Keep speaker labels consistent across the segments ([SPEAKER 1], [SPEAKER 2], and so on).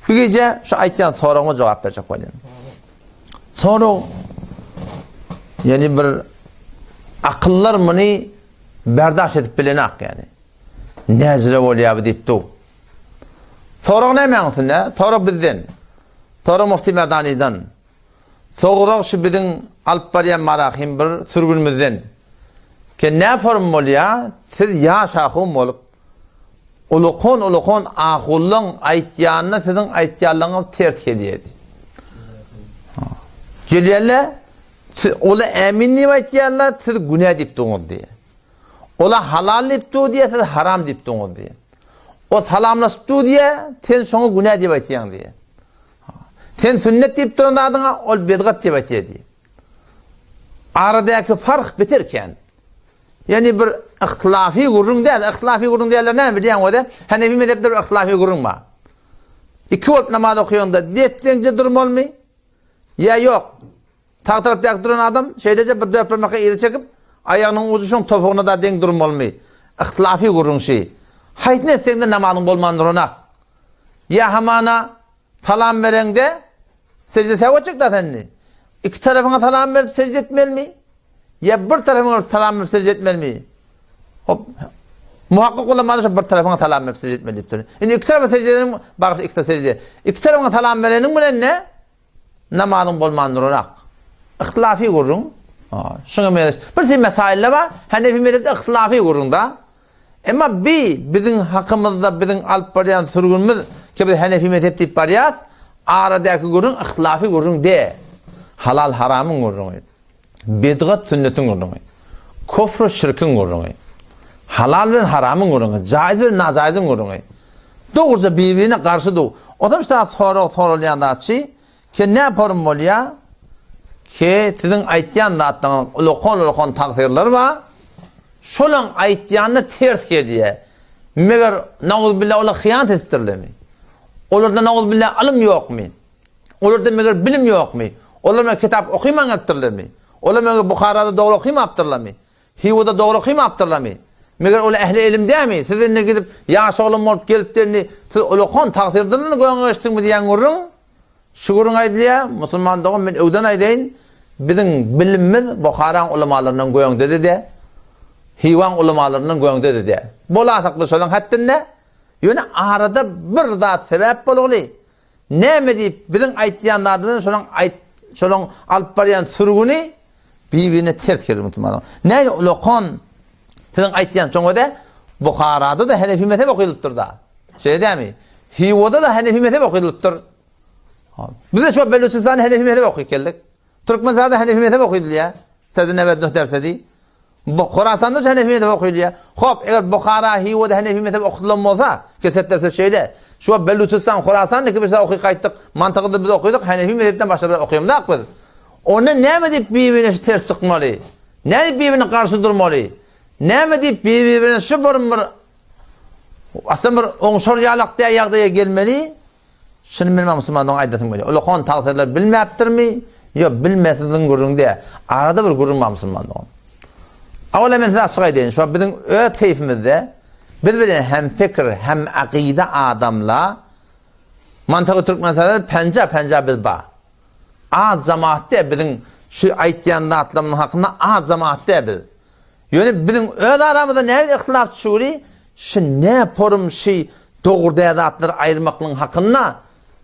[SPEAKER 1] Bir gece şu aytyan soruğuma cevap verecek olayım. Soru yani bir akıllar bunu berdaş edip bilenak yani. Nezre oluyor deyip du. Soru ne mağsın ne? Soru bizden. Soru Mufti Merdani'den. Soru şu bizim Alpbariye Marahim bir sürgünümüzden. Ki ne yaparım oluyor? Siz yaş ahum olup ulukon ahulun aytyanına sizin aytyanlarınız ters ediyor. Geliyorlar, ola eminliği aytyanlar siz günah deyip doğun diye. Ola halal deyip doğun diye siz haram deyip doğun diye. O salamlaşıp doğun diye sen şunu günah deyip aytyan diye. Sen sünnet deyip durun adına ol bedgat deyip aytyan diye. Aradaki fark bitirken yani bir ihtilafi gurrun değil. İhtilafi gurrun değiller ne biliyorsun o da? Hanefi mezhepte bir ihtilafi gurrun var. İki olup namaz okuyonda diyetlenince durum olmuyor. Ya yok. Ta tarafta duran adam şeydece bir dört parmakla iğri çekip ayağının ucuşun topuğuna da denk durum olmuyor. İhtilafi gurrun şey. Hayt ne etsen de namazın bolmandır onak. Ya hamana salam veren de secde sevacak da seni. İki tarafına salam verip secde etmeli mi? Ya bir tarafına salam verip secde etmeli mi? Hop. Muhakkak olamalı bir tarafına salam verip secde etmeli. Yani iki tarafa secde edenin, bak iki tarafa secde. İki tarafına salam verenin bu ne? Namazın bolmandır onak. İhtilafi gurrun. Şuna meyleş. Bir şey mesaille var. Hanefi mezhepte ihtilafi gurrun da. Ama bizim hakkımızda bizim Alpbariyan sürgünümüz ki biz Hanefi mezhep deyip bariyat aradaki gurrun ihtilafi gurrun de. Halal haramın gurrun. Bedgat sünnetin gurrun. Kufru şirkin gurrun. Halal ve haramın gurrun. Caiz ve nacaizin gurrun. Doğruca birbirine karşı doğu. O da işte sorulayan da şey ki ne yaparım oluyor? Ki sizin aytyan da atlanan ulukon takdirler var. Şolan aytyanını ters geliyor. Meğer naudbillah ola hıyanat ettirler mi? Olurda naudbillah alım yok mu? Olurda meğer bilim yok mu? Olurda kitap okuyman ettirler mi? Olurda meğer Bukhara'da doğru okuyma yaptırlar mı? Hiva'da doğru okuyma yaptırlar mı? Meğer ola ehli ilim değil mi? Sizinle gidip yaş oğlum olup gelip de siz ulukon takdirlerini koyan geçtin mi diyen gurrun? Şukurun aydılıya, Müslüman doğum ben öden aydayın, bizim bilimimiz Bukhara'nın ulamalarından koyan dedi de, Hivan ulamalarından koyan dedi de. Bola ataklı solan hatta ne? Yani arada bir daha sebep boluglu. Ne mi deyip bizim aytyanlardan solan Alpbariyan sürgünü birbirine ters gelir Müslüman. Ne ulukon sizin aytyan çoğu da Bukhara'da da Hanefi mezhep okuyuluptur da. Şey değil mi? Hiva'da da Hanefi mezhep okuyuluptur. Biz de şu Beluçistan Hanefi mezhep okuyup geldik. Türkmenistanda Hanefi mezhep okuyuldu ya. Sedin evet derse değil. Khorasan'da Hanefi mezhep okuyuldu ya. Hop eğer Bukhara, Hiva'da Hanefi mezhep okutulan olsa keset derse şeyle. Şu Beluçistan, Khorasan'da ki biz de okuyup kayıttık. Mantıklı biz okuyorduk. Hanefi mezhepten başka okuyalım da biz. Onu ne mi deyip birbirine ters sıkmalı? Ne deyip birbirine karşı durmalı? Ne mi deyip birbirine şu bir aslında bir onşor yalak diye yağdaya gelmeli? Şunu bilmem Müslümanların aydatın böyle. Ulukon takdirler bilmeyaptır mı? Yok bilmesinden gurrun diye. Arada bir gurrun var Müslümanların. Ağla ben size açık edeyim. Şu an bizim öğüt keyfimizde biz bilen hem fikir hem akide adamla mantıklı Türk meselede penca biz var. Az cemaatte bizim şu aytyanda atlamın hakkında az cemaatte biz. Yani bizim öğüt aramızda ne ihtilaf düşürü? Şu ne yaparım şey doğru değerli ayırmaklığın hakkında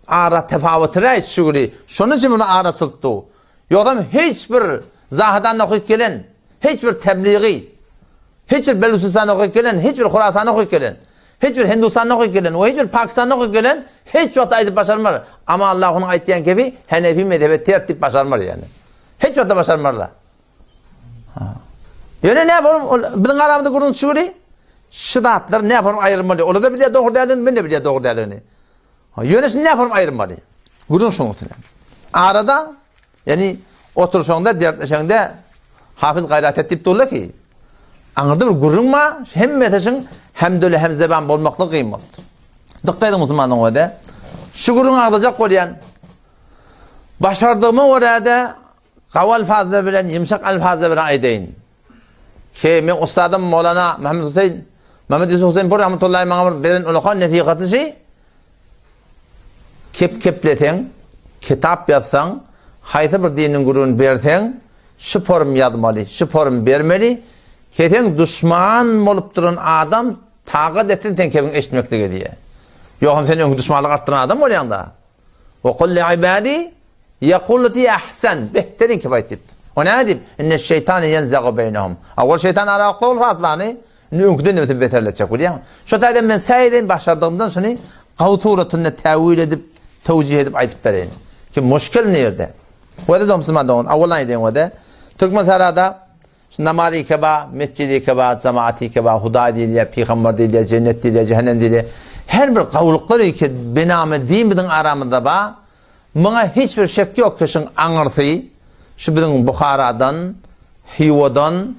[SPEAKER 1] ara tefavütüre şuguli. Şunun için bunu ara sılttı. Yoksa hiçbir zahidan okuyup gelen, hiçbir tebliği, hiçbir Beluçistan okuyup gelen, hiçbir Khorasan okuyup gelen, hiçbir Hindistan okuyup gelen, o hiçbir Pakistan okuyup gelen, hiç yokta ayıp başarmaz. Ama Allah'ın ayettiğin gibi Hanefi mezhebi tertip başarmaz yani. Hiç yokta başarmazlar. Yani ne yapalım? Bizim aramızda kurun şuguli. Şidatlar ne yapalım ayrılmalı. Orada bile doğru değerlerini, ben de bile doğru değerlerini. Yönetim ne yapalım ayrılmalı. Gurun şunutun. Arada yani oturuşunda, dertleşende hafız gayret etip durla ki anırda bir gurun ma hem meteşin hem döle hem zeban bolmaklı kıymetli. Dikkat edin Müslümanın o da. Şu gurun ağlayacak koyan başardığımı orada kaval alfazla bilen, yumuşak alfazla bilen aydeyin. Ki men ustadım Mevlana Mehmet Yusuf Hüseyin Pur rahmetullahi ma'amur beren ulukon netikatı şey kepleten, kitap yazsan, hayta bir dinin gurun bersen, şu form yazmalı, şu form bermeli, keten düşman bolup duran adam tagat etin tenkebin eşitmeklige diye. Yokum sen öňe düşmanlyk artdyran adam bolýanda. Wa qul li ibadi yaqulu ti ahsan. Behterin ki baytip. O ne dip? İnne şeytan yenzagu beynehum. Awal şeytan araqda ol fazlany. Nünkden ötüp beterletjek bolýan. Şo taýda men säýden başardygymdan şunu gawturatynda täwil edip, tawjih edip aýtyp bereýin. Ki muşkil nerede? Wada domsman awwalan eden wada Türkmen sarada namazi keba, mescidi keba, cemaati keba, huda diýilýär, peýgamber diýilýär, cennet diýilýär, cehennem diýilýär. Her bir gawluklar ki bename din bilen aramyzda ba, muňa hiç bir şek ýok ki şuň aňyrsy, şu biziň Buharadan, Hiwadan,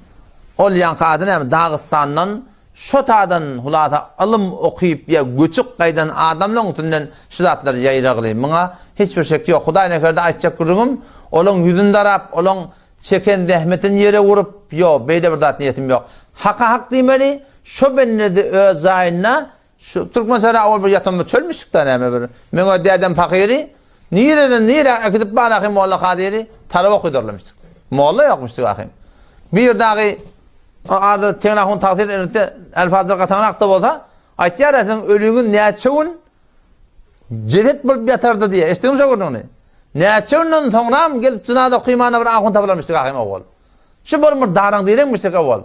[SPEAKER 1] ol ýankadan hem Dağıstandan, şo tadan hulata alym okuyup ya göçük gaýdan adamlaryň üstünden şu zatlar ýaýragly. Muňa hiç bir şek ýok. Hudaý näkerde aýtjak gurugum, olaň ýüzünde arap, olaň çeken dehmetin yere vurup, yo beýle bir zat niýetim ýok. Haka hak diýmeli, şo bennede öz aýyna şu Türkmen sara awal bir ýatymda çölmüşlikden näme bir. Meňe dädem fakiri, nire akıtıp bana molla kadiri tarava koydurlamıştık. Molla yokmuştuk ahim. Bir dağı arada tenahun tahsil edildi, elfazlar katanak bolsa, aytýar sen ölüğün näçeün cedet bolup yatardy diye. Eşitdiňmi şo gördüňni? Näçeünden soňram gelip cynada kıymana bir ahun taplamıştık ahim awal. Şu bir daraň diýemişdik awal.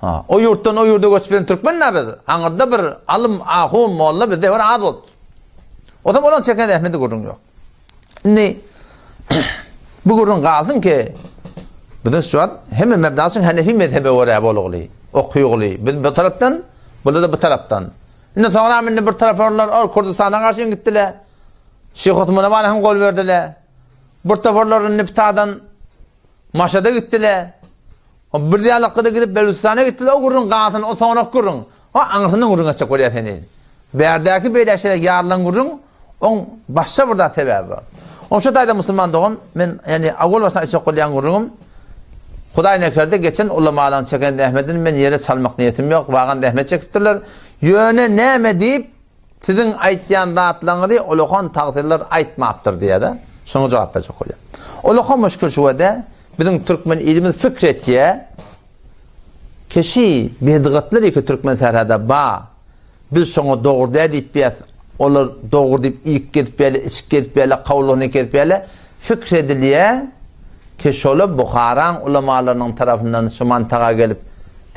[SPEAKER 1] Ha, o yurtdan o yurda göçüp Türkmen näbe? Aňyrda bir alym ahun molla bizde bir ad boldy. O da olan çeken ehmedi gurun yok. Ne? Bu gurun kaldın ki bizim şu an hemen mebdasın Hanefi mezhebe oraya bolugly, okuyugly. Bu taraftan, burada da bu taraftan. Ne sonra minne bir taraflar Kurdistan'a karşı gittiler. Şeyh Osman'a bana hem gol verdiler. Bir tarafların Niftadan Maşad'a gittiler. O bir diyalıkta gidip Belucistan'a gittiler. O gurun kaldın, o sonra gurun. O anırsının gurun açacak oraya seni. Berdaki beyleşlere yarlan gurun. On başka burada sebep var. On şu taýda musulman doğun, men yani awal başa içe golýan gurugum. Hudaý näkerde geçen ulamalaryn çeken Ahmedin men yere salmak niyetim yok. Wagan Ahmed çekipdirler. Ýöne näme diýip siziň aýtýan zatlaryňy olahan tagdirler aýtmapdyr diýe-de. Şoňa jogap berjek bolýar. Olahan müşkil şu wada biziň türkmen ilmi fikretýe keşi bedgatlar iki türkmen sarada ba biz şoňa dogry diýip ýa olar dogry diýip ilk gelip bäle, içip gelip bäle, kawluny gelip bäle fikredilýär ki şola Buharan ulamalarynyň tarapyndan şu mantaga gelip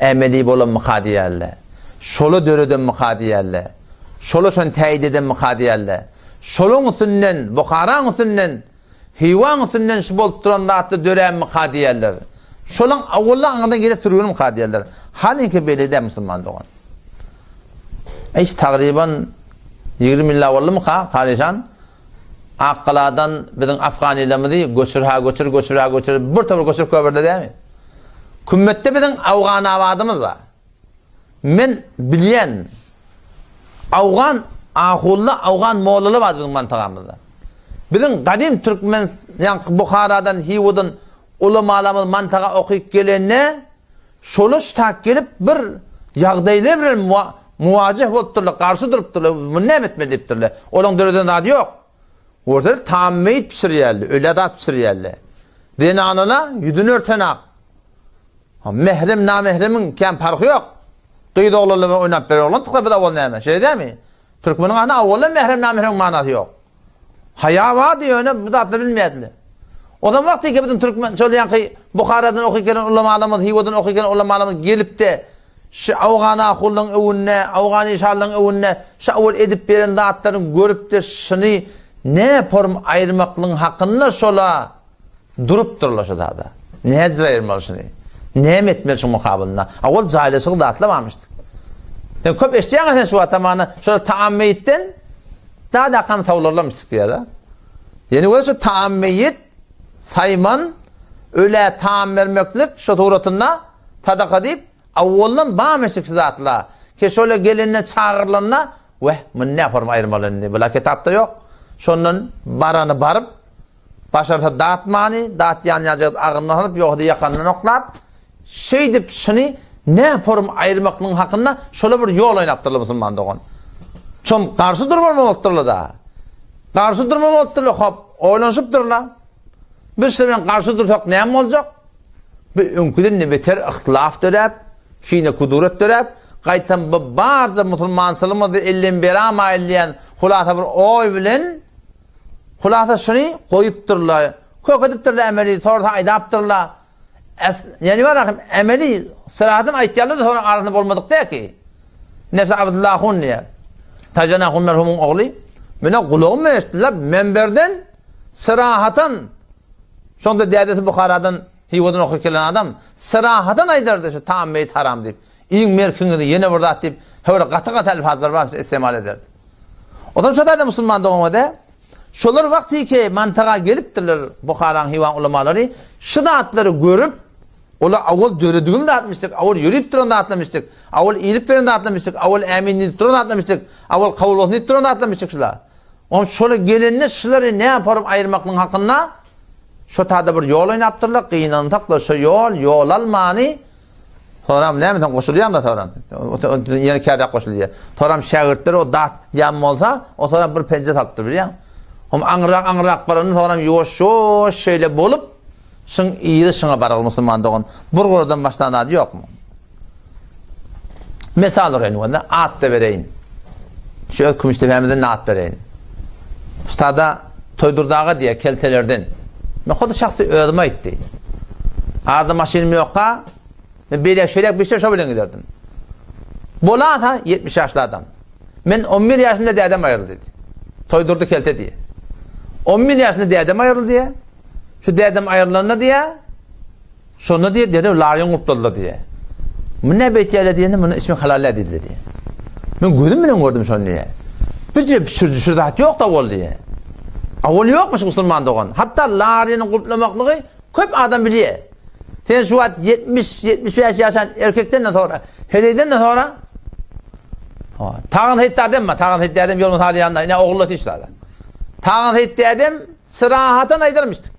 [SPEAKER 1] emeli bolan mukadiyerler. Şola döreden mukadiyerler. Şola şon täýid eden mukadiyerler. Şolun üstünden, Buharan üstünden, Hiwan üstünden şu bolup duran zatly dören mukadiyerler. Şolun awalla aňydan gele sürgün mukadiyerler. Halinki belede musulman dogan. Eş taqriban 20 yıl awally mı karışan Akkaladan bizim Afganilerimizi göçür bir tavır göçür köberde değil mi? Kümmette bizim Afgan avadımız var. Men bilyen Afgan ahullu Afgan mollalı var bizim mantagamızda. Bizim kadim Türkmen yani Buhara'dan Hiwa'dan ulamalarımız mantaga okuyup gelene şoluş tak gelip bir ýagdaýly bir muwajih bolupdurlar, karşı durupdurlar, ne etmelidirler. Olaň döreden adı yok. Orada tammeyit pişirýärler, öladat pişirýärler. Denanana yüzünü örtenak. Mehrem namehremin kem farkı yok. Qıydı oğlanla oynap beri oğlan tıkla bir de oğlan näme? Şey değil mi? Türkmenin ana oğlan mehrem namehremin manası yok. Haya var diyor ne bu zatlar bilmeyediler. O zaman vakti ki bizim Türkmen söyleyen ki Bukhara'dan okuyken ulamalarımız, Hiwa'dan okuyken ulamalarımız gelip de şu Afgana kullun evunne, Afgani şarlın evunne şavul edip beren zatların görüp de şunu ne form ayırmaklığın hakkında şola durup dururlar şu dağda. Ne ecra ayırmalı şunu? Ne etmeli şu mukabılına? Awal cahilesi dağıtla varmıştık. Yani köp eşleyen sen şu atamanı şöyle taammeyitten daha da akam tavlarlamıştık diye de. Yani o şu taammeyit sayman öyle taam vermeklik şu tuğratına tadak edip avvallan bağmıştık zatla. Ki şöyle gelinine çağırlarına bu ne form ayırmalarını? Böyle kitapta yok. Şondan baranı barıp başarıda dağıtmanı, dağıtyan yacık ağından alıp yoxda yakanını oklap şey dip şunu ne form ayırmaklığın hakkında şöyle bir yol oynaptırlı musulman doğun. Çon karşı durmamaktırlı da. Karşı durmam oldular, hop, oylanışıpdırlar. Biz bilen karşı dursak näme boljak? Bir öňküden ne beter ihtilaf dörep, kine kuduret dörep, gaýtan bu barza musulmansylygymyzdy elden berama elleýän hulata bir oý bilen hulata şuny goýupdyrlar. Kökedipdirler emeli, sonra aýdapdyrlar. Yani var akim emeli sırahatın aýtýarlar da sonra arasynda bolmadyk ki. Nefse Abdullah hun diye. Tajana hun merhumun oğlu. Mene kulağım eşitdiler menberden sırahatın. Şonda Dədəsi Buxaradan hiwadan okuyup gelen adam sırahatın aýdardy şu tam meyit haram deyip. İň merkini yine burada deyip höre gata elfazlar var istemal ederdi. Odan şo da musulman doğumda şolar vakti ki mantaga gelipdirler Buxaran hiwan ulemalary şidaatları görüp ola awal döredügün de atmıştık, awal yürüyüp duran da atlamıştık, awal iýilip beren de atlamıştık, awal äminlik duran da atlamıştık, awal kawullyk duran da atlamıştık şular. On şola gelenine şulary ne yaparım aýyrmaklyň hakynda şo taýda bir ýol oýnapdyrlar, gynantakla şo ýol almany Toram näme goşulýan da toram. Ýene kärde goşulýar. Toram şägirdler o dat ýam bolsa, o toram bir pence tapdy bilýän. Hom aňrak barany toram ýoş şeýle bolup, şun iýdi şuňa baral musulmandygyň bir gurdan başlanady ýokmu? Mesal öğrenýände at da bereýin. Şu kümüştebämizden at bereýin. Ustada toýdurdaga diýe keltelerden. Men hodi şahsy özüm aýtdy. Arda maşinim ýokka Belek bir şey şöyle giderdim. Bolat ha 70 yaşlı adam. Men 11 yaşında dədəm ayrıldı dedi. Toydurdu kelte diye. 11 yaşında dədəm ayrıldı diye. Şu dədəm ayrılanda diye. Sonra diye dedi laryon updaldı diye. Bu ne beytiyle diye bunun ismi halal dedi diye. Men gözüm bilen gördüm şonu diye. Bizce şurada yok da ol diye. Avol yokmuş musulman doğan. Hatta laryonu kuplamaklığı köp adam biliyor. Sen şu an 70-75 yaşan erkekten de sonra, heleyden de sonra tağın hitti adam mı? Tağın hitti adam yolun hadi yanında. Yine oğullu işlerdi. Tağın hitti adam sırahattan aydırmıştık.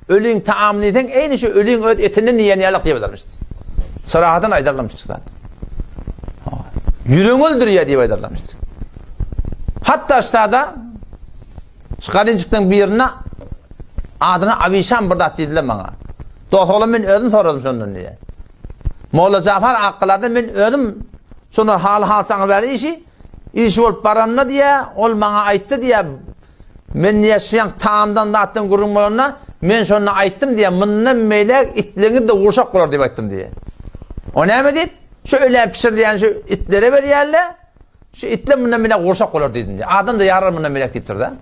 [SPEAKER 1] Ölüğün taamlıyken en işi ölüğün etinin niyeni yalık diye badarmıştı. Sırahattan aydırlamıştık zaten. Yürüğün öldürüyor diye badarlamıştık. Hatta işte da çıkarıncıktan bir yerine adına Avişan burada dediler bana. Doğru men özüm soradım şondan diye. Molla Jafar aqqaladı men özüm şonu hal saňa beri işi bolup baranna diye ol maňa aýtdy diye men ýaşaýan taamdan da atdan gurulmalarına men şonu aýtdym diye mundan meýle itlerini de urşak bolar diye aýtdym diye. O näme diýip şöyle pişirilýän şu itlere berýärler. Şu itler mundan meýle urşak bolar diýdim diye. Adam da yarar mundan meýle diýipdir da.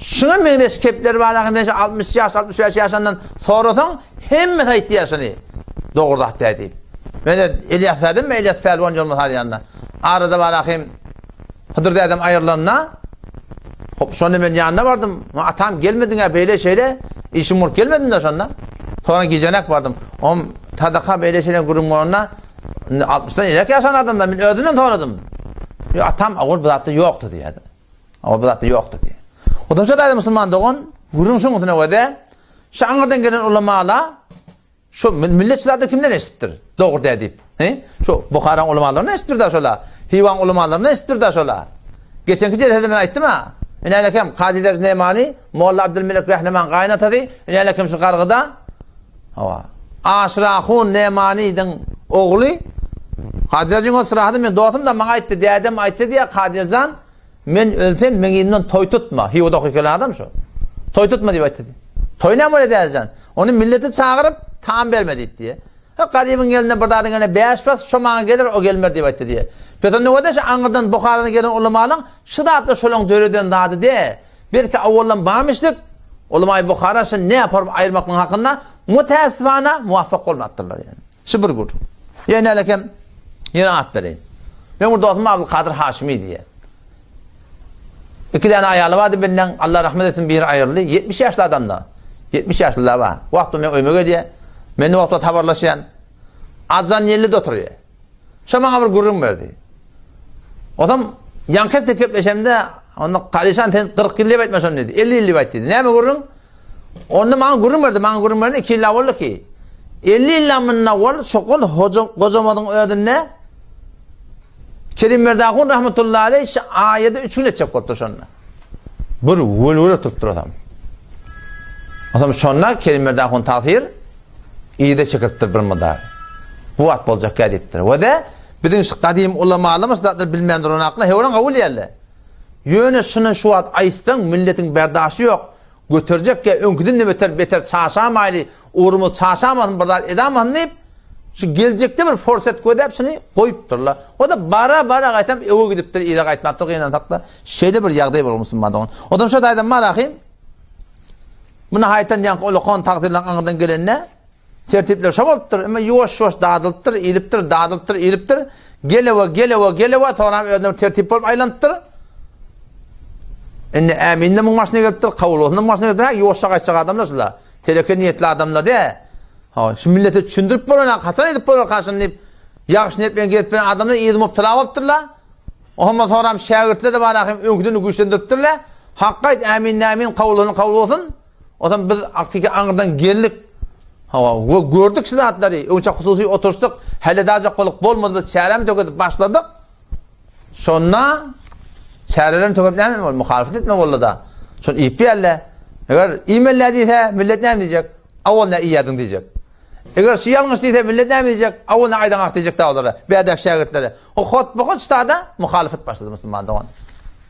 [SPEAKER 1] Şuna meňdeş kepler baragynda 60 ýaş, 65 ýaşandan sorasaň hemme taýtdy ýaşany. Dogurdak diýip. Mene Ilyas dedim, Ilyas Pelwan ýolma har ýanna. Arada barahym Hıdır adam aýrylanyna. Hop şonu men ýanyna bardym. Atam gelmediňe beýle şeýle, işim bolup gelmedin de şondan. Sonra gijenek bardım. Om tadaka beýle şeýle gurulmagyna 60dan ilek ýaşan adamdan men özünden toradym. Atam awul bilatda ýokdy diýdi. Awul bilatda ýokdy diýdi. Odan şo da musulman doğun, gurun şoň utuna wede, şaňyrdan gelen ulamalar, şo milletçilerde kimden eşitdir? Dogry diýip, Şo Buxaran ulamalaryny eşitdir da şolar. Hiwan ulamalaryny eşitdir da şolar. Geçenki jerde men aýtdym ha. Men alekem Qadiler Nemani, Molla Abdülmelik Rahman gaýnatady, men alekem şu gargyda. Hawa. Aşrahun Nemani'den ogly Qadirjin o sırada men dostum da maňa aýtdy, dädem aýtdy diýe Qadirjan men ölsem meňinden toy tutma. Hiwada okuyken adam şu. Toy tutma diýip aýtdy. Toy näme edýärjan? Onu milleti çağırıp taam bermedi diye. Garibin gelinde bir dadyň ene 5 fas şo maňa gelir o gelmer diýip aýtdy diye. Peton ne wada şu aňyrdan Buxarana gelen ulamalyň şydatly şolaň döreden dady de. Belki awallan bamışdyk. Ulama Buxara şo ne ýapar aýyrmaklaryň hakynda mutassifana muwaffaq bolmadylar yani. Şu bir gur. Ýene alekem ýene at bereýin. Men bu dostum Abdul Kadir Haşimi diye. İki tane ayalı vardı benden Allah rahmet etsin bir ayrılı 70 yaşlı adamda 70 yaşlılar var vakti men ömüge diye meni vakti habarlaşayan azan yerli de oturuyor şamana bir gurrum verdi adam yankefte köpleşemde onu kalişan 40 yıllık etmez onu dedi 50 yıllık et dedi ne mi gurrum onu bana gurrum verdi 2 yıllık oldu ki 50 yıllık var şokul kocamadın ödünne Kerim Merdakun rahmetullahi aleyh ayede 3 gün edecek oldu şonuna. bir wöl tutup duram. Asam şonna kelimelerden hon tahir iyide çekirttir bir madar. Bu at bolacak gedipdir. Ve de bizim şu kadim ulamalarımız da bilmeyendir onun aklına hevran kabul yerle. Yöne şunu şu at aystan milletin berdaşı yok. Götürecek ki önküdün ne beter çaşamaylı uğrumu çaşamasın burada edamazın deyip şu gelecekte bir fırsat koyup şunu koyupturlar. O da bara qaytam eve gidipdir, iyide qaytmaptır qıyınan takla. Şeyde bir yağday var musulman doğun. O da şu daydan malakim. Buna haytan yankı olukon takdirlen anıdan gelenine tertipler şabolttur. Ama yoş dağdılıptır, iliptir. Geleva sonra ödüm tertip olup aylanttır. Eminle mun maşına geliptir, kavulosunda maşına geliptir. Yoşa kaçacak adamlar şula. Teleke niyetli adamlar de. Şu millete düşündürüp bolana, kaçan edip bolana karşın deyip yağış niyetmeyen gelip adamlar iyidim optala optırlar. Oğlum sonra şagirtle de bana önküdünü güçlendiriptirler. Hakkayt emin kavulosun. O zaman biz aktiki anırdan geldik. Gördük size atları. Önce hususi oturuştuk. Hele daha koluk bolmadı. Çeyremi tökedip başladık. Sonra çeyrelerini tökedip ne mi? Muhalefet etme oldu da. Sonra ipi elle. Eğer e-mail değilse millet ne diyecek? Avul ne iyi yedin diyecek. Eğer şey yanlış değilse millet ne diyecek? Avul ne aydan ak diyecek da olur. Beyadek şagirtleri. O hot ustada muhalefet başladı Müslüman'da on.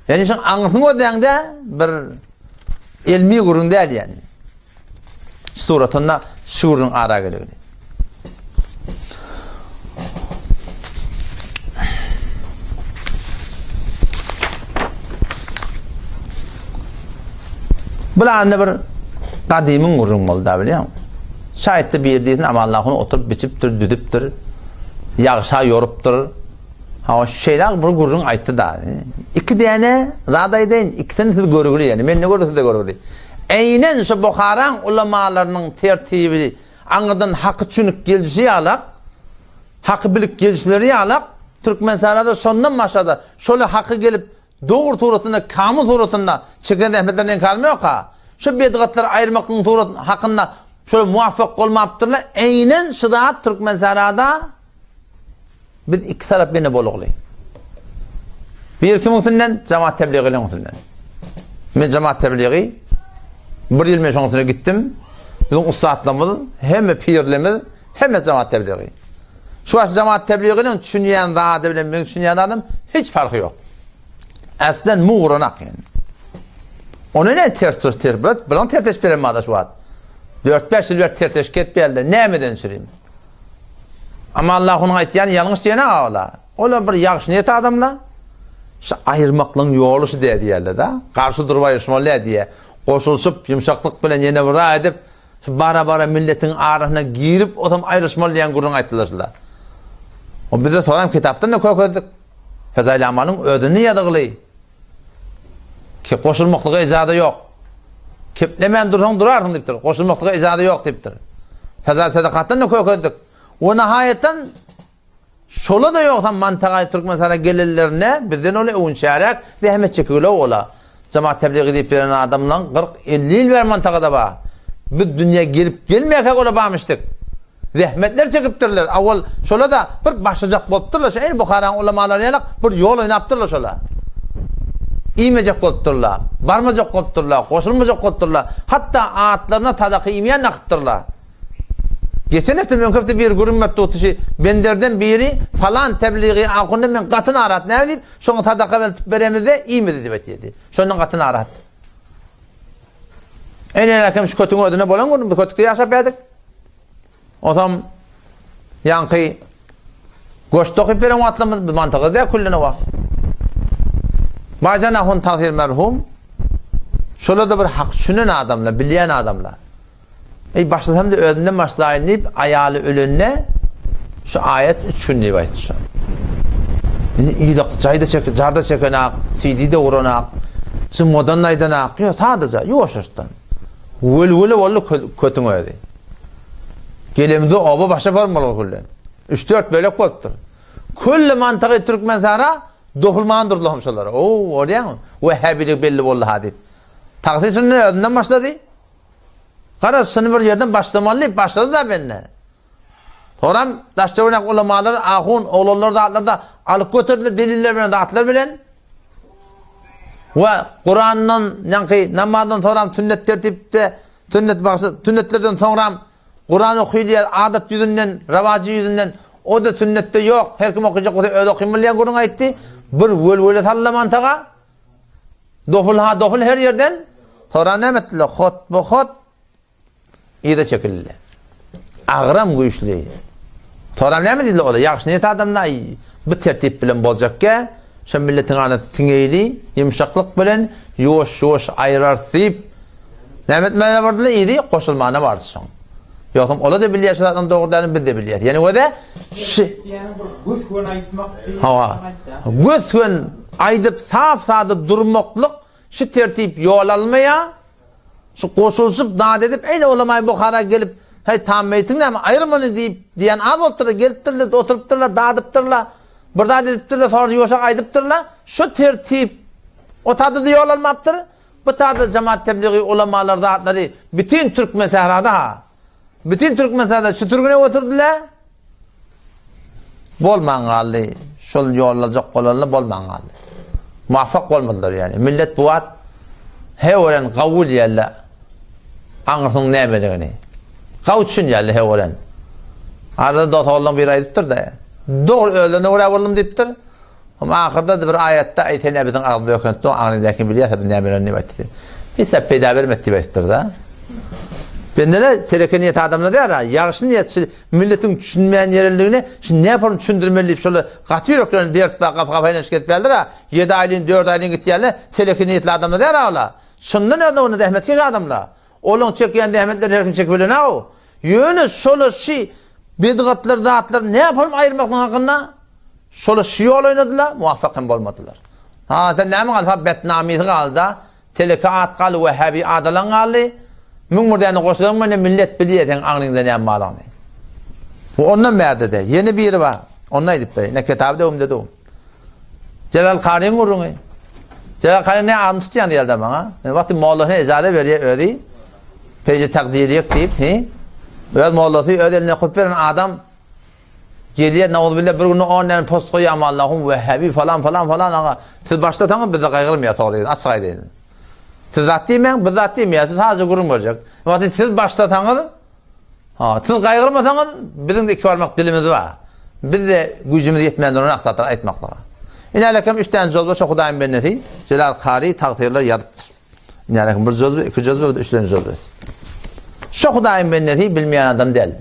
[SPEAKER 1] Yani şimdi anırtın o deyende bir ilmi gurun değil yani. Suratında şuurun ara geliyor. Bularını bir kadimin gurun oldu biliyor musun? Şayette bir yerdesin ama Allah'ını oturup biçiptir, düdüptür, yağışa yoruptur. Ha şeyler bir gurun aytı da. İki tane radayden ikisini siz görürüz yani. Men ne görürsünüz de görürüz. Aynen şu Bukharan ulamalarının tertibi anıdan hakkı çünük gelişi alak, hakkı bilik gelişleri alak, Türkmenistanda sondan başladı. Şöyle hakkı gelip doğru turatında, kamil turatında çeken ehmetlerden kalmıyor ha. Şu bedgatları ayırmakın turat hakkında şöyle muvaffak olmayıptırlar. Aynen şıda Türkmenistanda biz iki taraf beni boluqlayın. Bir kim muhtemelen cemaat tebliğiyle muhtemelen. Ben cemaat tebliği bir yıl meşansına gittim. Bizim ustaatlamız hem pirlemiz hem cemaat tebliği. Şu an cemaat tebliğinin düşünen daha da bilen düşünen adam hiç farkı yok. Aslen muğranak yani. Onu ne tertöz terbiret? Bilen terteş veremedi şu an. 4-5 yıl terteş ketbeldi. Ne meden süreyim? Ama Allah ona ayet yani yanlış diyene ağla. Ola bir yaxşı niyet adamla. İşte ayırmaklığın yoluşu diye diyorlar da. Karşı durup ayırışmalı diye. Koşulsup yumuşaklık bilen yine burada edip bara milletin arasına girip o zaman ayrışmalı diyen gurun ayttılar. O bize soran kitaptan ne koyduk? Fezayl amalın ödünü yadığılı. Ki koşulmaklığa icadı yok. Keplemen durardın deyiptir. Koşulmaklığa icadı yok deyiptir. Fezayl sadakattan ne koyduk? O nihayetten şola da yok tam mantığa Türkmenistana gelirlerine bizden öyle unşarak zahmet çekiyorlar ola. Cemaat tebliğ edip veren adamla 40-50 yıl ver mantıqada var. Bir dünya gelip gelmeyek ola bağmıştık. Zahmetler çekiptirler. Avval şola da bir başlayacak bolupturlar. Şu Bukharan ulamaları yanak bir yol oynaptırlar şola. İymeyecek bolupturlar. Barmayacak bolupturlar. Koşulmayacak bolupturlar. Hatta ağıtlarına tadakı imeyen nakıttırlar. Geçen hafta mümkün bir gurum mektubu tutuşu benderden biri falan tebliği akında men katını arat ne deyip şonu tadaka veremizde iyi mi dedi betiydi. Şondan katını arat. En hakem şu kötünün ödüne bolan gurum kötükte yaşap yedik. O zaman yankı goştoku peren atlamız bir mantığı da kullana var. Bazen ahun tahir merhum şöyle de bir hak düşünen adamla, bilen adamla. Başlasam da ödünden başlayın deyip ayalı ölünne şu ayet 3 gün deyip ayet şu. İyilik, cayda çeken, carda çekenak, CD'de uğranak, şu modernaydan akıyor, sadece yoğuşuştan. Völ kötün öyle. Gelimde oba başa formalı kullan. 3-4 böyle koddur. Kulli mantığı Türkmenistana dokulmandır lahımşalar. Oo, oraya mı? Vehhabilik belli oldu hadip. Takdir için ödünden başladı. Karasını bir yerden başladı da benimle. Sonra taşçıvırnak ulamalar, ahun, oğullar da atlar da alıp götürdüler, deliller bilen, atlar bilen. ve Kur'an'ın yani namazdan sonra sünnet tertipte sünnetlerden sonra Kur'an okuyuyor adet yüzünden, revacı yüzünden o da sünnette yok. Her kim okuyacak öyle okuymayan Kur'an aytti. Bir völ sallamantaga doful her yerden sonra ne metli hot iyide çekildi. Ağram güçlü. Sonra ne mi dedi ola? Yaxşı niyet adamlar bu tertip bilen boljakka şu milletin adet tingeyli, yumşaklık bilen yoş ayrarsıp nemetmene vardılar idi, koşulmana vardı son. Yoksa ola da biliyor şulardan doğrudan biz de biliyor. Yani o da güçkün aydıp saf durmaklık şu tertip yol almaya şu koşulsup davet edip aynı olamay Bukhara gelip hey tam meytin ama ayrımını deyip diyen az oturdu geliptirler oturuptırlar dağıdıptırlar burada ediptirler sonra yoşak aydıptırlar şu tertip o tadı da yol almaptır bu tadı cemaat tebliği ulamalar dağıtları bütün Türk mesahrada bütün Türk mesahrada şu Türk'üne oturdular bolmanğalı şol yol alacak olanlar bolmanğalı muvaffak olmadılar yani millet bu at hevoren kavul yerle anırsın ne belirgini kavuşun yerle hevoren arada da oğlum bir ayıptır da doğru öğlene oraya oğlum deyiptir ama ahırda da bir ayette ayeten ebedin ağabey okuyuntu anıdaki biliyor tabi ne belirgini battı hisse peydaber mettibettir da ben de telekeniyet adamla der ha yağışın niyet milletin düşünmeyen yerlerine şimdi ne yapalım düşündürmeliyip şöyle katı yoklarını dert kafayla şikayet beldir ha 7 aylığın 4 aylığın gitti yerle telekeniyetli adamla der ha ola şundan öyle onu dehmetki adamla olun çekiyen dehmetleri her kim çekiyor ne o yönü şöyle şey bidgatlar dağıtlar ne yapalım ayırmakla hakkında şöyle şey yol oynadılar muvaffakın olmadılar ha sen ne mi kalfa betnamiyeti kaldı telekat kalı vehhabi adalan kaldı Mümurdanı koşulan bana millet biliyor sen anlığında ne yapmalarını. Bu ondan verdi de. Yeni biri var. Onunla edip de. Ne kitabı dedi o. Celal Kari'nin vurunu. Celal Kari ne anı tutuyan geldi bana. Vakti Moğolluğuna icade veriyor öyle. Peyce takdiriyek deyip. Böyle Moğolluğu ödeline kupveren adam geliyor ne oldu bile bir günü 10 tane post koyuyor ama Allah'ım vehhabi falan. Siz başta tamam bize kaygırmıyor sağlayın. Açık edin. Siz zaten bizzat değil mi ya? Siz hazır kurum olacak. Vakti siz başlatanız, siz kaygırmasanız bizim de iki varmak dilimiz var. Biz de gücümüz yetmeyen onu aksatlar etmekle. İnalekem 3 tane cüz var. Şu Hudayın benneti. Celal Kari takdirler yazıptır. İnalekem 1 cüz, 2 cüz ve 3 tane cüz var. Şu Hudayın benneti bilmeyen adam değil.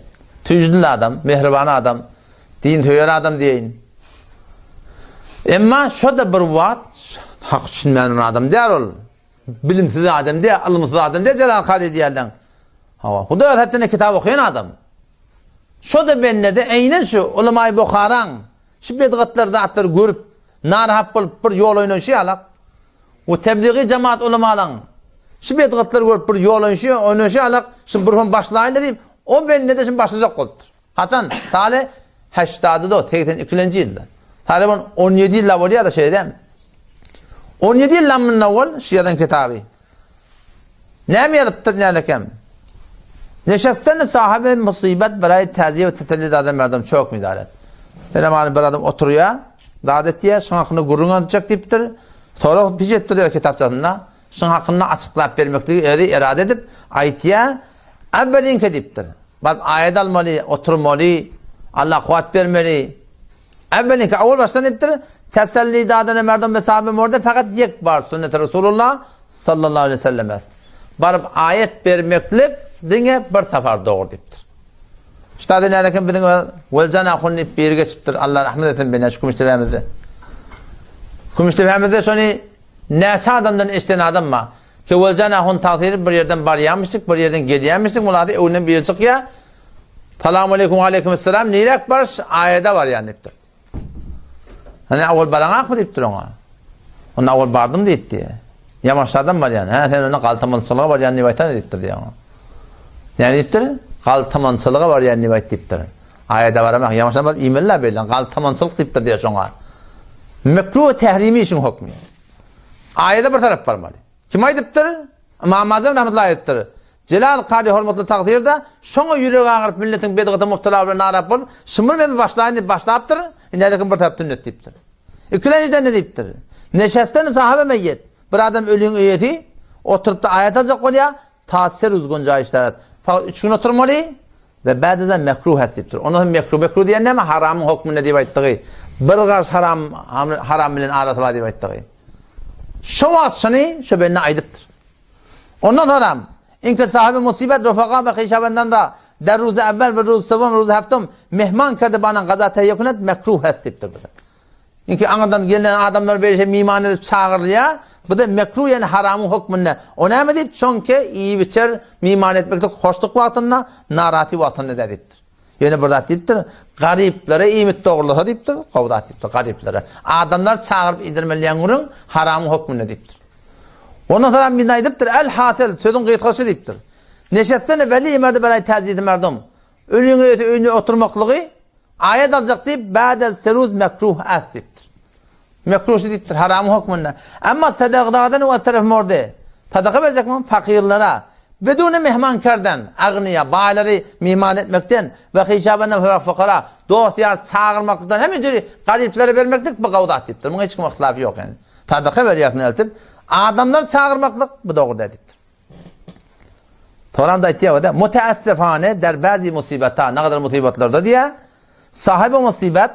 [SPEAKER 1] Tücdül adam, mehriban adam, din tüyer adam deyin. Ama şu da bir vaat hak düşünmeyen adam değil olur. Bilimsiz adam diye, alımsız adam diye Celal Kari diyorlar. Huda hatta ne kitap okuyan adam. Şu da benne de aynen şu ulema-i Bukharan şu bedgatlar dağıtlar görüp narhap bulup bir yol oynayışı alak. O tebliği cemaat ulemalan şu bedgatlar görüp bir yol oynayışı alak. Şimdi burhan başlayınca diyeyim o benne de şimdi başlayacak oldu. Hasan Salih 80'da o 82. yılda. Taliban 17 yılla var ya da şey değil mi? 17 yıl min evvel şiyadan kitabı. Ne mi yaptır ne lekem? Neşesten sahibi musibet berayet taziye ve teselli adam çok müdahale. Fenomen bir adam oturuyor, davet diye şunun hakkında gururunu atacak deyiptir. Sonra pijet duruyor kitapçasında. Şunun hakkında açıklayıp vermekliği irade edip ayetiye evvelin kediptir. Bak ayet almalı, oturmalı, Allah kuvvet vermeli. Evvelin ki avul baştan deyiptir. Teselli dadına merdum ve sahabim orada fakat yek var sünnet-i Resulullah sallallahu aleyhi ve sellem. Barıp ayet vermeklik dine bir sefer doğru deyiptir. İşte adı neylekin bizim velcana hunni bir geçiptir. Allah rahmet etsin beni şu kumiştefemizde. Kumiştefemizde şunu neçe adamdan işten adam var. Ki velcana hun tağdiri bir yerden bariyamıştık, bir yerden geliyamıştık. Muladı evinin bir çık ya. Selamun aleyküm aleykümselam. Nilek var ayette var yani deyiptir. Hani avval baranak mı deyiptir ona? Onun avval bardım deyipti. Yamaçlardan var yani. Sen ona kaltamançılığa var yani nivaytan deyiptir diye ona. Yani deyiptir? Kaltamançılığa var yani nivayt deyiptir. Ayette var ama yamaçlardan var imeller belli. Kaltamançılık deyiptir diye sonra. Mekruh tehrimi için hükmü. Ayette bir taraf var mı? Kim ayettir? İmam Azam rahmetullahi ayettir. Celal Kari hürmetli takdirde şuna yüreğe ağırıp milletin bedgata muhtala ve narap ol. Şımır memi başlayıptır. İnnedekin bir taraf tünnet deyiptir. İkilenciden ne deyiptir? Neşesten sahabe meyyet. bir adam ölüğün iyeti oturup da ayet alacak oluyor. Tasir uzgunca işler. Fakat 3 gün oturmalı ve bazen mekruh hasiptir. Onun mekruh diyen ne mi? Haramın hükmü ne diye ayettiği. Bir karşı haram bilen aratı var diye ayettiği. Şu vasfını şu benimle aydıptır. Ondan sonra inke sahibi musibet rufaka ve hişabenden ra der ruzu evvel ve ruzu sevam ruzu haftam mehman kerdi bana gaza teyyekunet mekruh hasiptir. İnke anından gelen adamlar böyle mimar edip çağırıyor. Bu da mekruh yani haramın hükmünde. O ne mi deyip? Çünkü iyi biçer mimar etmekte hoşluk vaktinde narati vaktinde dediptir. Yani burada deyiptir. Gariplere iyimit doğruluğa deyiptir. Kavdat deyiptir gariplere. Adamlar çağırıp idirmeleyen kurun haramın hükmünde deyiptir. Ondan sonra bir ne deyiptir? El hasel sözün kıyıtkışı deyiptir. Neşetsene veli imerdi belay teziyeti merdum. Önüne oturmaklığı ayet alacak deyip ba'de seruz mekruh as deyiptir. Mekruh deyiptir haramı hükmünde. Ama sadaqadan ve sarf morde. Sadaka verecek mi? Fakirlere. Bedune mehmankardan, agniya, bağları mihman etmekten ve hicabından fakara, dost yar çağırmaktan hemen diyor gariplere vermektik bu kavdat deyiptir. Bunun hiç kim ihtilafı yok yani. Sadaka veriyorsun eltip. Adamlar çağırmaklık bu doğru dediktir. Toran da ettiği de müteessifane der bazı musibeta ne kadar musibetlerde diye sahibi musibet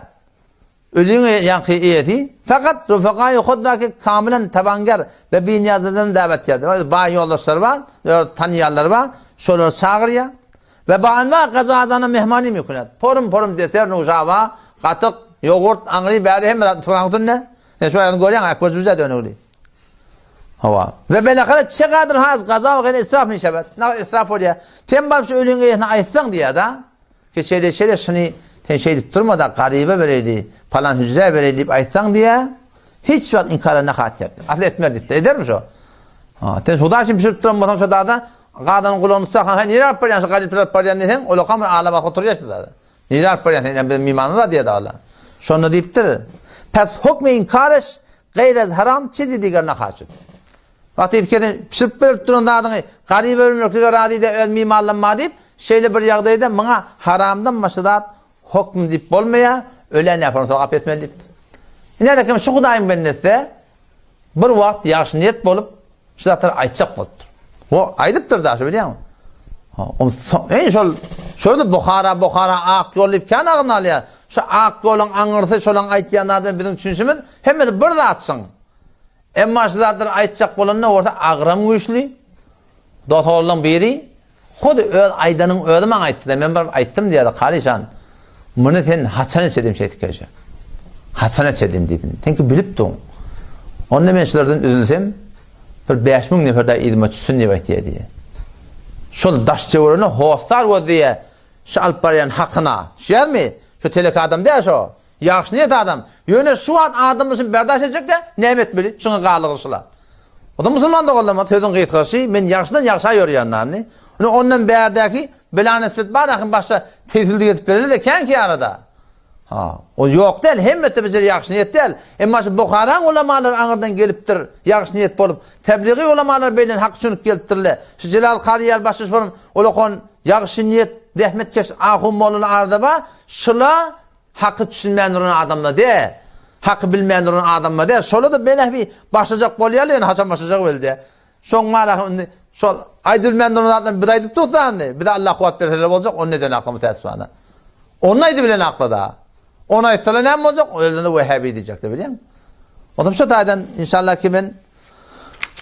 [SPEAKER 1] ölüğün yankı iyeti fakat rufakayı kudraki kamilen tabangar ve bir niyazeden davet yerdi. Bazı yoldaşlar var, tanıyanlar var, şöyle çağırıyor ve bazı var kazazana mehmani mümkünet. Porum deser nuşava, katık, yoğurt, angri, bari hem turanıktın ne? Şu ayağını görüyen akbar cüzde dönüyor. Hava. Ve belakala çıkadır haz gaza ve israf ne şebet. Ne israf oluyor. Tembal şu ölüğün iyetine ayetsang diye da ki şeyle şunu şey tutturma da garibe vereydi falan hücre vereydi ayetsang diye hiç vakit inkara ne katır. Asıl etmer diye. Eder mi şu? Ha, ten suda için pişirip durmadan şu dağda qadanın kulağını tutsak ha nere yapar şu garibe paryan desen o lokamır ağlama oturuyor şu dağda. Nere yapar yani benim mimanım var diye dağlar. Şunu deyiptir. Pes hükmü inkarış gayrez haram çizi diğerine kaçır. Vakti etkeden pişirip verip durun dağdığını garibe ölmekliğe radide ölmeyi mallanma deyip şeyle bir yağdaydı bana haramdan başladat hüküm deyip olmaya öyle ne yaparım sonra etmeli deyip. Yine de şu kudayım ben etse bir vakit yaxşı niyet bolup şu zatları aytacak bolupdur. O aydıptır da şu biliyor musun? Şöyle Bukhara ak yol ipkan ağını alıyor. Şu ak yolun anırtı şolan aytyanlardan bizim düşünüşümüz hemen de bir de atsın. Emma şu zatları aytacak bolanına orta ağram güçlü. Dotorluğun biri Xudi aydanın ölümen aytdı da men bir aytdım diye de qarışan. Bunu sen hasan etdim şey etkileyecek. Hasan etdim dedim. Çünkü bilipdin. Onda men şulardan üzülsem bir 5000 neferda ilme tutsun diye aytdı diye. Şol daşçılarını hostar o diye şu alparyan hakkına. Şer mi? Şu telek adam diye şu. Yaxşı niyet adam. Yöne şu an adamın için berdaş edecek de nimet bili. Şuna qalıqışılar. O da musulman da olamaz. Tözün qıytqışı men yaxşıdan yaxşa yürüyenlerini. Ondan berdeki bela nispet var akın başta tezildi getip verirler de ken ki arada. Ha, o yok değil. Hemmette beceri yaxşı niyet değil. Ama şu Bukharan ulamalar anırdan geliptir. Yaxşı niyet bolup. Tebliği ulamalar beylen hak çönük geliptirler. Şu Celal Kariyel başlış varım. Olakon yaxşı niyet dehmet keş ahum molunu arada var. Şula hakkı düşünmeyen durun adamla de. Hakkı bilmeyen durun adamla de. Şola da böyle bir başlayacak bolyalı yani haçan başlayacak böyle de. Son mağara sol aydılmen durun bir aydıp tutsan bir de Allah kuvvet verir olacak. Onun neden aklımı tesbihana. Onaydı bilen aklı da. Ona ayıtsalar ne olacak? Öyle de Vehhabi diyecekti biliyor musun? O da şu taydan inşallah ki ben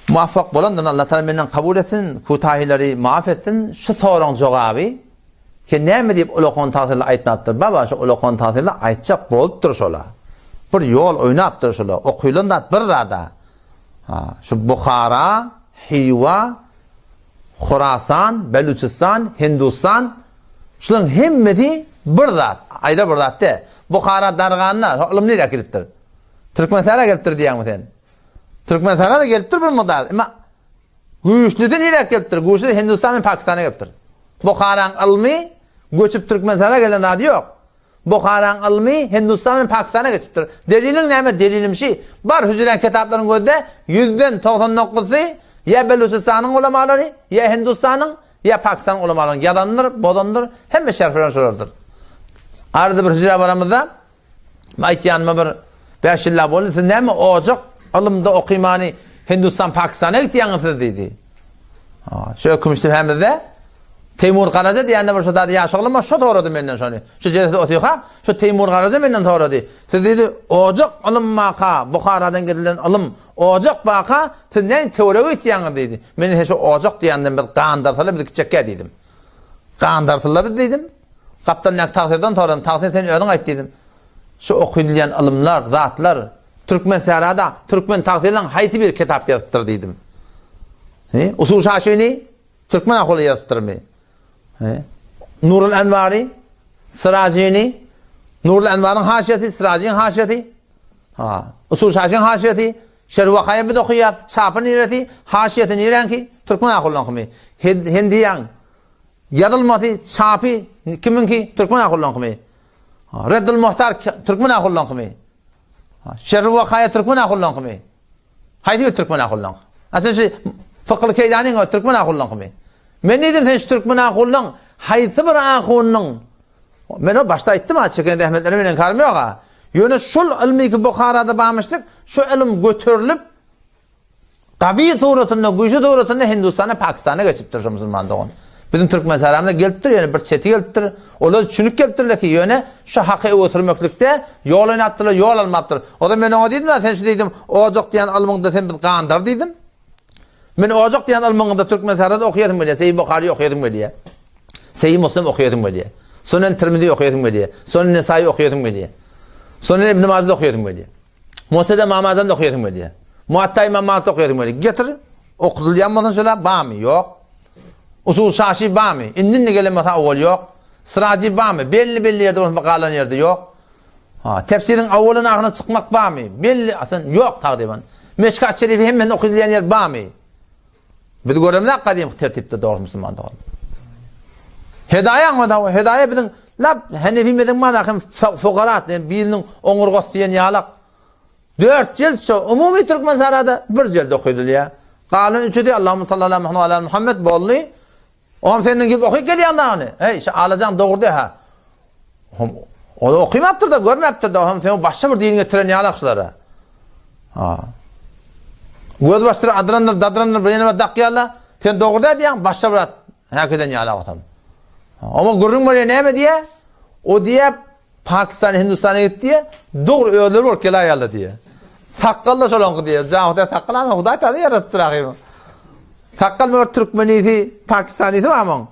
[SPEAKER 1] muvaffak bolandan Allah Teala benden kabul etsin, kutahileri maaf etsin. Şu sorun cevabı ki ne mi deyip ulakon tahsille aytmaptır? Baba şu ulakon tahsille aytacak boluptur şola. Bir yol oynaptır şola. Okuyulun da bir rada. Şu Bukhara, Hiva, Khurasan, Beluchistan, Hindistan şunun himmeti bir zat. Ayda bir zat de. Bukhara darganına oğlum nereye gidiptir? Türkmenistan'a geliptir diyen mi sen? Türkmenistan'a da geliptir bir model. Ama güçlüde nereye geliptir? Güçlüde Hindistan ve Pakistan'a geliptir. Bukhara'nın ilmi göçüp Türkmenistan'a gelen adı yok. Bukhara'nın ilmi Hindistan ve Pakistan'a geçiptir. Delilin ne mi? Delilim şey. Var hücren kitapların gözde 100'den 99'u ya Beluchistan'ın ulamaları ya Hindistan'ın ya Pakistan'ın ulamaları yalandır, bodandır hem de şerfrenşörüdür. Arada bir hücre baramızda aytyanma bir 5 yıllar bolsa ne mi olacak? Alımda okuymanı Hindistan Pakistan'a gittiğiniz dedi. Şu hükümüştür hem de Teymur Karaca diýende bir şoda ýaşaglama şo toradı menden şonu. Şu jerde otyha, şu Teymur Karaca menden toradı. Siz dedi, ojak alınmaka, Bukharadan gedilen alım, ojak baka, tünden teoriýa gitýäňiz dedi. Men heşo ojak diýenden bir gandartyla bir kiçekkä dedim. Gandartyla bir dedim. Kaptan yak taqdirden toradım, taqdir sen öňüň aýt dedim. Şu okuyulýan alımlar, zatlar, Türkmen serada, Türkmen taqdirlen haýty bir kitap ýazdyr dedim. Usul Şaşini, Türkmen ahuli ýazdyr. Nurul Envari, Siracini, Nurul Envar'ın haşiyeti, Siraci'nin haşiyeti, Usul Şaşi'nin haşiyeti, Şervakaya bir dokuyat, çapı nireti, haşiyeti nirenki, Türkmen ahullan kumi. Hindiyan, yadılmatı, çapı, kiminki, Türkmen ahullan kumi. Reddül Muhtar, Türkmen ahullan kumi. Şervakaya, Türkmen ahullan kumi. Haydi bir Türkmen ahullan kumi. Asıl şey, fıkılı keydanin o, Türkmen ahullan kumi. Men dedim sen şu Türkmen ahullan, hayti bir ahullan. Men o başta ettim ha, çekende Ahmetlerim ile karmıyor ha. Yöne şol ilmi ki Bukhara'da bağmıştık, şu ilim götürülüp, tabi tuğratında, gücü tuğratında Hindistan'a, Pakistan'a geçiptir şu Müslümanlığı. Bizim Türkmen seramda geliptir, yani bir çeti geliptir. Ola düşünük geliptirler ki yöne şu hakkı oturmaklıkta yol oynattılar, yol almaptır. O da ben ona dedim ya, sen şu dedim, ocak diyen almında sen bir kandar dedim. Men ocak diyen almında Türkmen seramda okuyadım böyle, Seyyid Bukhari okuyadım böyle. Seyyid Müslim okuyadım böyle. Sonra Tirmidhi okuyadım böyle. Sonra Nesai okuyadım böyle. Sonra İbn Majah okuyadım böyle. Musned İmam Azam'da okuyadım böyle. Muatta İmam Malik okuyadım böyle. Getir, okudulyan bundan sonra bami yok. Usul Şaşi bami. İndin de gelen mata avval yok. Sıraci bami. Belli yerde makalan yerde yok. Tefsirin avvalın ağına çıkmak bami. Belli aslında yok takriben. Meşkat Şerifi hemen okudulyan yer bami. Bir göremler kadim tertipte doğru Müslüman doğru. Hedaye mı da? Hedaye bizim lab Hanefi meden manakim fukarat birinin onurgos diyen yalak. 4 yıl şu umumi Türkmen sarada bir yılda okuydular. Qalın üçüde Allahümme sallallahu aleyhi ve Muhammed bollu. Oğam senin gibi okuyup geliyandan onu. Hey, şu alacan doğru de ha. O da okuymaptır da, görmeyaptır da. Oğam senin başka bir din getiren yalakçılara. Göz başları adranlar, dadranlar, beynime dakyalla. Sen doğru de diyen, başka bir hakikaten yalak atam. Ama görün var ya ne diye? O diye Pakistan, Hindistan'a gitti diye doğru öğüleri var kelay yalda diye. Takkalla şolanqı diye. Cahudaya takkal ama Huday tadı yarattır akıyım. Takkal mı Türkmeniydi, Pakistaniydi mi aman?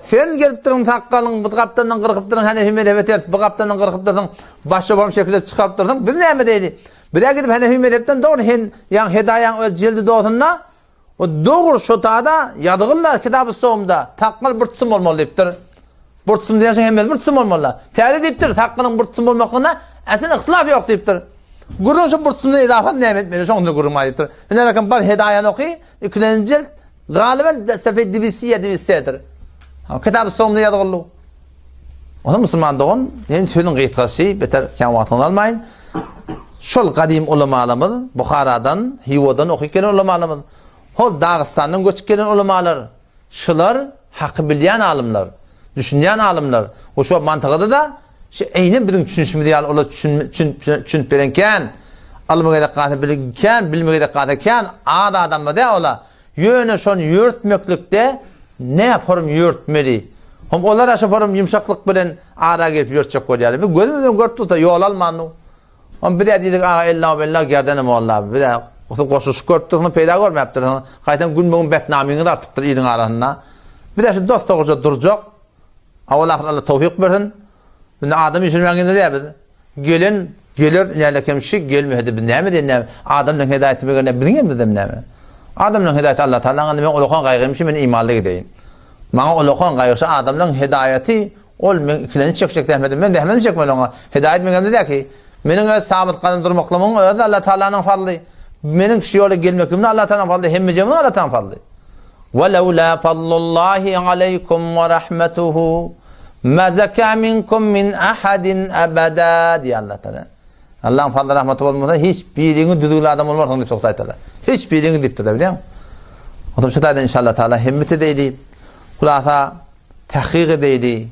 [SPEAKER 1] Sen gelip durun takkalın, bu kaptanın kırkıp durun, Hanefi medhebet yer, bu kaptanın kırkıp durun, başka bir şekilde çıkıp durun. Biz ne mi değil? Bir de gidip Hanefi medhebeten doğru hedayen cildi doğduğunda o doğru şotada yadığınlar kitabı soğumda takkal bir tutum olmalı deyiptir. Bir tutum diyorsun hemen bir tutum olmalı. Tehdit deyiptir. Takkalın bir tutum olmakına aslında ihtilaf yok deyiptir. Gurun şu bir tutumda idafat neyem etmeli. Şonda gurunma deyiptir. Ne lakin bar hedayen okuy. İkilenci cilt galiben sefet divisiyedir. Kitabı soğumda yadığınlı. O da Müslüman doğun. Yani sözün gıyıtkası beter kematını almayın. Şol kadim ulamalarımız Bukhara'dan, Hivo'dan okuyup gelen ulamalarımız. Hol Dağıstan'dan göçüp gelen ulamalar. Şular hakkı bilyen alimler, düşünen alimler. O şu mantıqada da eyni bizim düşünüşümüzü yal ola düşünüp berenken, alımıga da qatı bilinken, bilmege de qatıken, ada adamda da ola yöne şonu yürütmeklikte ne yaparım yürütmeli. Hom olar aşa forum yumşaklık bilen ara gelip yürütecek koyar. Bir gözümden görüp tuta yol almanı. Hom bir de dedik illa billah gerdenim Allah. Bir de koşuş körtüğünü peyda görmeyaptır. Qaytan gün betnamini de artıptır irin arasında. Bir de şu dost doğruca duracak. Allah tevfik versin. Bunda adam işinmeyende de gelin gelir ilerlekemşi gelmeydi bilmem ne. Adamın hidayeti begene bilmem ne. Adamın hidayeti Allah Teala'nın men ulukan gaygıymışı men imanlı gideyim. Bana ulukan gaygısı adamın hidayeti ol men ikileni çekecek demedim. Ben de hemen çekmeli ona. Hidayet men dedi ki menin sabit kadın durmaklımın Allah Teala'nın fadlı. Menin şu yola gelmekimde Allah Teala'nın fadlı. Hemmicemin Allah Teala'nın fadlı. وَلَوْلَا فَضْلُ اللّٰهِ عَلَيْكُمْ وَرَحْمَتُهُ مَا زَكَى مِنْكُمْ مِنْ أَحَدٍ أَبَدًا diye Allah Teala. Allah'ın fadlı rahmeti olmasa hiçbirini düdüğlü adam olmaz onu deyip soktay Teala. Hiçbirini deyip de biliyor musun? Otur şu tayda inşallah Teala hemmet edeyli. Kulağıta tahkik edeyli.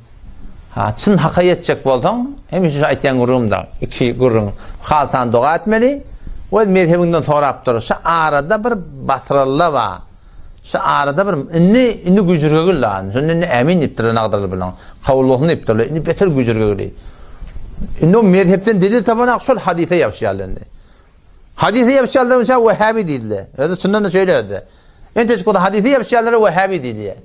[SPEAKER 1] Çın haka yetecek boldan hem şu ayetiyen gururumda iki gururun halsan dua etmeli. O mezhebinden sorap dur. Şu arada bir basralla var. Şu arada bir inni güjürge lan. Şunun emin iptir nagdırlı bilen. Kavulluğunu iptirli. Inni beter güjürge. Inni mezhepten delil tabanak şol hadise yapşyallarını. Hadise yapşyallarını mesela Vehhabi değildi. Öyle sünnet söyledi. Ente çıkıda hadise yapşyalları Vehhabi değildi.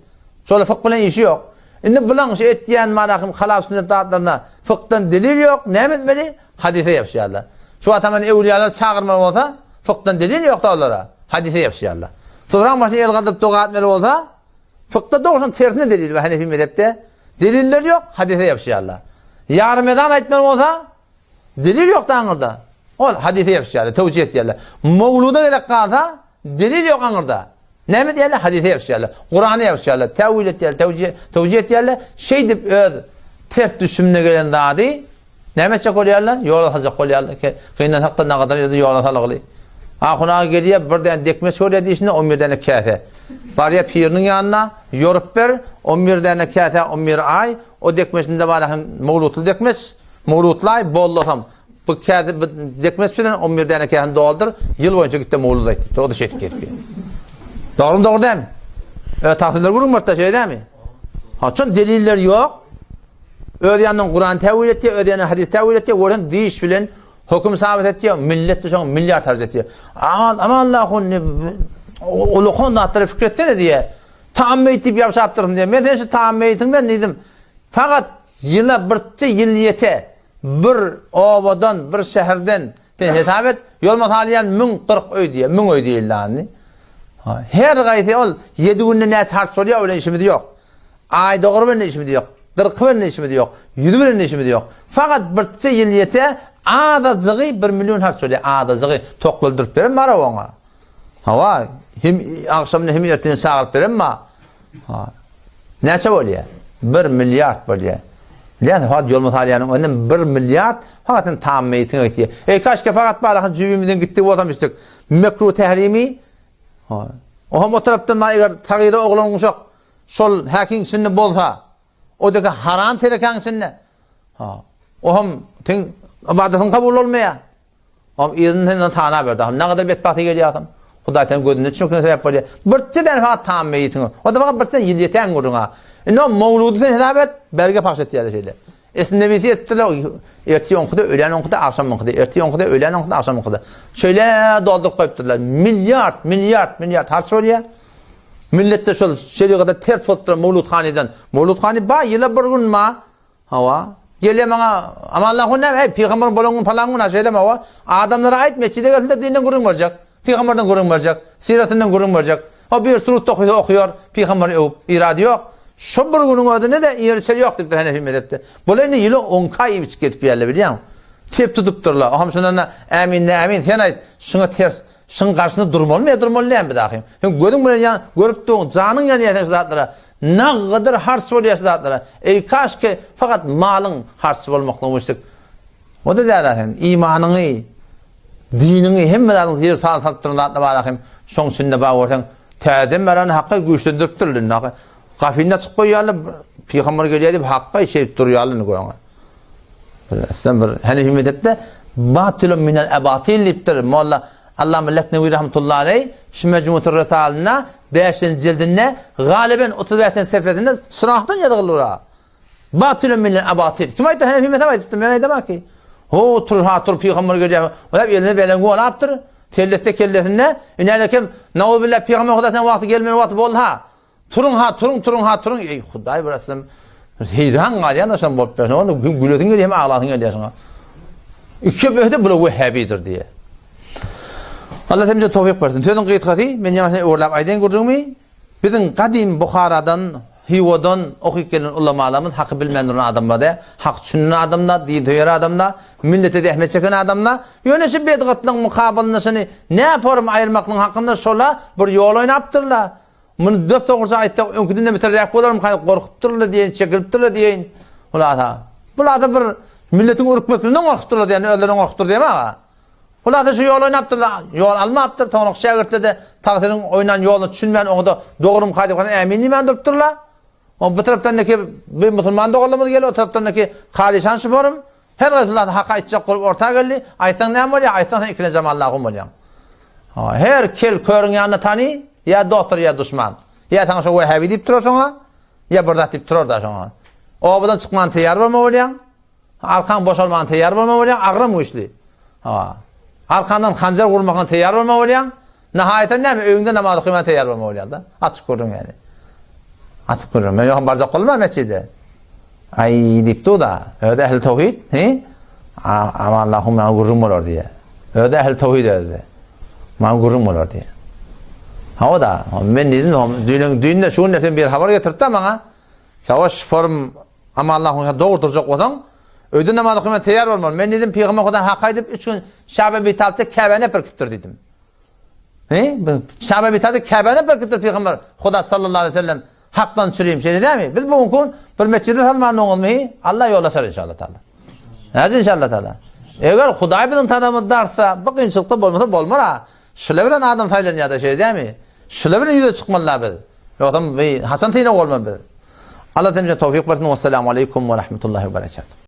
[SPEAKER 1] Şol fıkh bilen işi yok. Inni bilen şey etdiyen manakım halaf sünnet dağıtlarına fıkhtan delil yok. Ne etmeli? Hadise yapşyallar. Şu ataman evliyalar çağırmalı olsa fıkhtan delil yok da onlara. Hadise yapşyallar. Sonra başına el kaldırıp doğa etmeli olsa fıkhta doğrusun tersine delil ve Hanefi mezhepte deliller yok. Hadise yapşyallar. Yarım edan etmeli olsa delil yok da anırda. Ol hadise yapşyallar. Tevcih etiyerler. Mevluda gerek kalsa delil yok anırda. Ne mi diyorlar? Hadise yapşyallar. Kur'an'ı yapşyallar. Tevil etiyerler. Tevcih etiyerler. Şey deyip ters düşümüne gelen daha değil. Ne metçek oluyorlar? Yol atacak oluyorlar. Kıyından hakta ne kadar yerde yol atalıqlı. Akuna geliyor bir tane dekmes görüyor dişinde 11 tane kâse. Var ya pirinin yanına yorup ver 11 tane kâse 11 ay o dekmesinde var mevlutlu dekmes. Mevlutlay bollasam bu kâse dekmes bilen 11 tane kâse doldur. Yıl boyunca gitti mevlutay. O da şey etkiyor. Doğru değil mi? Tahsilleri kurulmuşta şey değil mi? Haçın deliller yok. Ödeyanın Kur'an tevil etti, ödeyanın hadis tevil etti, oradan diş bilen hüküm sabit etti, millet de milyar tarz etti. Ama Allah'ın uluğun da fikretsene diye. Taamme etip yapsaptırın diye. Ben de şu taamme ettiğinde neydim? Fakat yıla birçi yıl yete bir ovadan, bir şehirden hesap et, yol masaliyen 1040 öy diye, 1000 öy diye illanı. Her gayeti ol, 7 günde neyse harç soruyor, öyle işimi de yok. Ay doğru ben de işimi de yok. 40 ben de işimi de yok. 100 ben de işimi de yok. Fakat birçi yıl yete adacığı 1 milyon harç soruyor. Adacığı tokluldurup verin mi ara ona? Hava, hem akşamını hem erteni sağırıp verin mi? Neçe oluyor? 1 milyar oluyor. Yani fakat yol masaliyanın önünden 1 milyar fakat tam meyitine gitti. Kaçke fakat bağlakın cübümüzden gitti otamıştık. Mekruh tehrimi. O hem o taraftan eğer tağiri oğlan uşak sol hakin sünni bolsa o da haram tereken sünni. O hem ibadetin kabul olmaya. Ama izinden tana verdi. Ne kadar bedbahtı geliyor adam. Hudaytan gözünde çok sebep oluyor. Birçiden fakat tam meyitine. O da fakat birçiden yildiyeten kuruna. No mevludu sen hesap et, belge pakşet yerler şeyler. Esin nebisi ettiler, erti onkuda, öğlen onkuda, akşam onkuda, erti onkuda, öğlen onkuda, akşam onkuda. Şöyle doldurup koyupturlar. Milyar har söylüyor. Millette şöyle şeyde kadar ters tuttular Mevludhani'den. Mevludhani ba yıla bir gün ma hava. Geliyor bana, ama Allah'ın ne? Peygamber bolongun falangun şeyleme hava. Adamlara ait meçhide geldiğinde dinden gurun varacak. Peygamberden gurun varacak. Siratinden gurun varacak. O bir surut okuyor, Peygamber irade yok. Şu bir günün adı ne de yerçeli yok deyip Hanefi mezhepte. Böyle ne yılı 10 kay içip gidip yerler biliyor musun? Tep tutup dururlar. Aham şundan emin. Sen ait şuna ters, şunun karşısında durmalı mı ya durmalı değil mi dahil? Gördün mü yani görüp de canın yanı yeter zatlara. Ne kadar harç oluyor zatlara. Kaşke fakat malın harç olmakla olmuştuk. O da değil imanını, dinini hemmelerinin zir salıp durun zatla bakayım. Şun sünne bağırsan tədem veren hakkı güçlendürüp dururlar. Kafinde çık koyuyorlar, Peygamber geliyor deyip hakka şey duruyorlar koyuyorlar. Aslında bir Hanefi mezhepte batılun minel ebatil deyiptir. Molla Allah Leknevi rahmetullahi aleyh şu Mecmu'tur Risalina 5. cildinde galiben 35. sefretinde sınavdan yadırılır. Batılun minel ebatil. Kim ayette Hanefi mezhep ayette? Ben ayette ki o tur Peygamber geliyor. O da eline belen gol yaptır. Tellette kellesinde. İnelekim ne billah Peygamber kadar sen vakti gelmeyen vakti bol ha. Turun. Ey Huday burası heyran galiyan da sen bolup versin. Onu gülötün geliyor hem ağlatın geliyor sana. İki böyle bu Vehhabidir diye. Allah temize tevfik versin. Tözün qıyıtkati men yamasını uğurlap aydan gördüğümü bizim kadim Bukhara'dan Hivo'dan okuyup gelen ulamalarımız hakkı bilmeyen adamlar hak düşünen adamlar, din duyar adamlar, millete de ehmet çeken adamlar, yönesi bedgatının mukabalını ne yaparım ayırmaklığın hakkında sola bir yol oynaptırlar. Bunu 4 doğrusu ayette önküdünde bitirerek bolarım, korkuptırlar diyen, çekiliptırlar diyen. Bunlar bir milletin ürkmekliğinden korkuptırlar diyen, öldürün korkuptırlar diyen ama. Bunlar da şu yol oynaptırlar, yol almaptır, tonuk şagirtle de takdirin oynan yolunu düşünmeyen, onu da doğrum kaydıp eminliği men duruptırlar. O bu taraftan ki bir Müslüman doğrulumuz geliyor, o taraftan ki Halişan şüpharım, Her Resulullah haka içecek kolup orta geldi. Aytan ne var ya? Aytan ikine Allah'ım var ya. Her kel körün yanına tani ya doktor ya düşman. Ya tan şu Vehhabi dip durur sonra ya burada dip durur da sonra. O buradan çıkman tayar bolma bolyan. Arkan boşalman tayar bolma bolyan. Ağrım o işli. Arkandan hancar vurmaktan tayar bolma bolyan. Nihayeten näme öňünde namaz okuyman tayar bolma bolyan da. Açık görürüm yani. Açık görürüm. Men yoğun barjak bolma mescide. Ay diptu da. Öde ehl tevhid, he? Ama Allah'ım men görürüm bolar diye. Öde ehl tevhid öde. Men görürüm bolar diye. Ha da men dedim düýünde şu nersen bir habar getirdi bana. Savaş form ama Allah'ın doğru duracak olan ödün namaz okuyma tayar olmalı. Men dedim Peygamber Hudadan hak edip 3 gün Şabe bitapta Kabe'ne perkittir dedim. He? Şabe bitapta Kabe'ne perkittir Peygamber Huda sallallahu aleyhi ve sellem haktan çürüyüm şey değil mi? Biz bugün bir mescide salmanın olmayı Allah yollaşar inşallah Teala. Hadi inşallah Teala. Eğer Hudaý bilen tanımy darsa bu kynçylykda bolmasa bolmar ha. Şule bilen adam taýlan ýa-da şey değil mi? Şule bilen ýüze çykmalar biz. Ýokdam haçan tyna bolmaz biz. Allah temizle tawfik bersin. Vesselamu aleykum ve rahmetullahi ve berekatuhu.